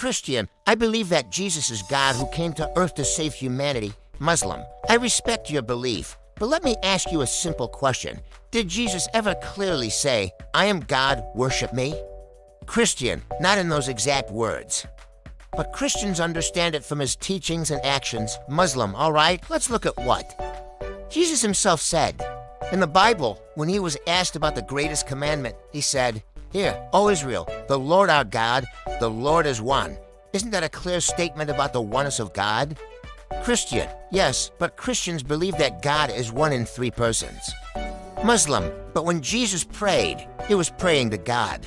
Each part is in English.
Christian, I believe that Jesus is God who came to earth to save humanity. Muslim, I respect your belief, but let me ask you a simple question. Did Jesus ever clearly say, "I am God, worship me"? Christian, not in those exact words. But Christians understand it from his teachings and actions. Muslim, all right, let's look at what Jesus himself said. In the Bible, when he was asked about the greatest commandment, he said, "Hear, O Israel, the Lord our God, the Lord is one." Isn't that a clear statement about the oneness of God? Christian, yes, but Christians believe that God is one in three persons. Muslim, but when Jesus prayed, he was praying to God.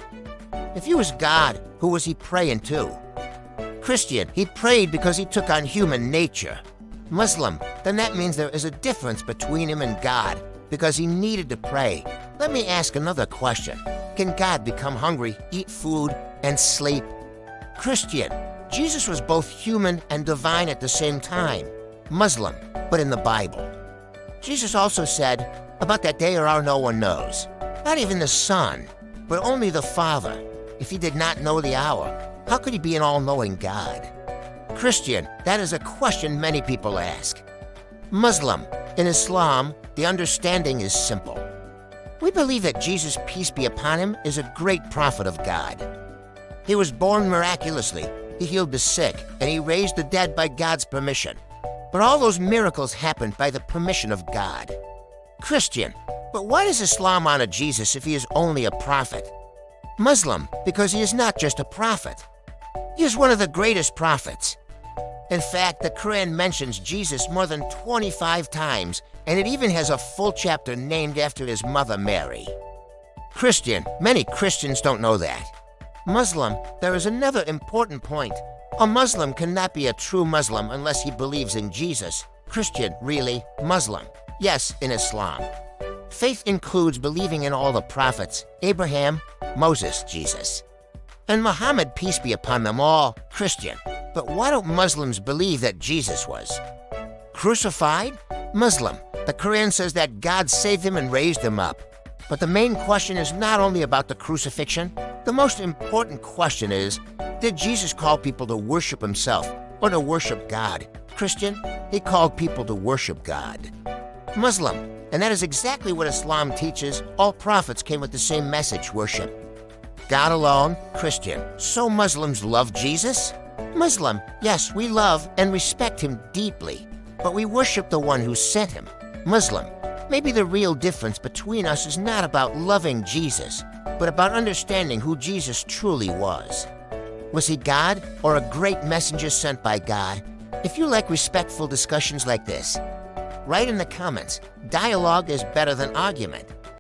If he was God, who was he praying to? Christian, he prayed because he took on human nature. Muslim, then that means there is a difference between him and God, because he needed to pray. Let me ask another question. Can God become hungry, eat food, and sleep? Christian, Jesus was both human and divine at the same time. Muslim, but in the Bible. Jesus also said, "About that day or hour no one knows, not even the Son, but only the Father. If he did not know the hour, how could he be an all-knowing God?" Christian, that is a question many people ask. Muslim, in Islam, the understanding is simple. We believe that Jesus, peace be upon him, is a great prophet of God. He was born miraculously, he healed the sick, and he raised the dead by God's permission. But all those miracles happened by the permission of God. Christian, but why does Islam honor Jesus if he is only a prophet? Muslim, because he is not just a prophet. He is one of the greatest prophets. In fact, the Quran mentions Jesus more than 25 times, and it even has a full chapter named after his mother, Mary. Christian, many Christians don't know that. Muslim, there is another important point. A Muslim cannot be a true Muslim unless he believes in Jesus. Christian, really? Muslim? Yes, in Islam. Faith includes believing in all the prophets, Abraham, Moses, Jesus, and Muhammad, peace be upon them all. Christian, but why don't Muslims believe that Jesus was crucified? Muslim, the Quran says that God saved him and raised him up. But the main question is not only about the crucifixion. The most important question is, did Jesus call people to worship himself or to worship God? Christian, he called people to worship God. Muslim, and that is exactly what Islam teaches. All prophets came with the same message, worship God alone. Christian, so Muslims love Jesus? Muslim, yes, we love and respect him deeply, but we worship the one who sent him. Muslim, maybe the real difference between us is not about loving Jesus, but about understanding who Jesus truly was. Was he God or a great messenger sent by God? If you like respectful discussions like this, write in the comments. Dialogue is better than argument.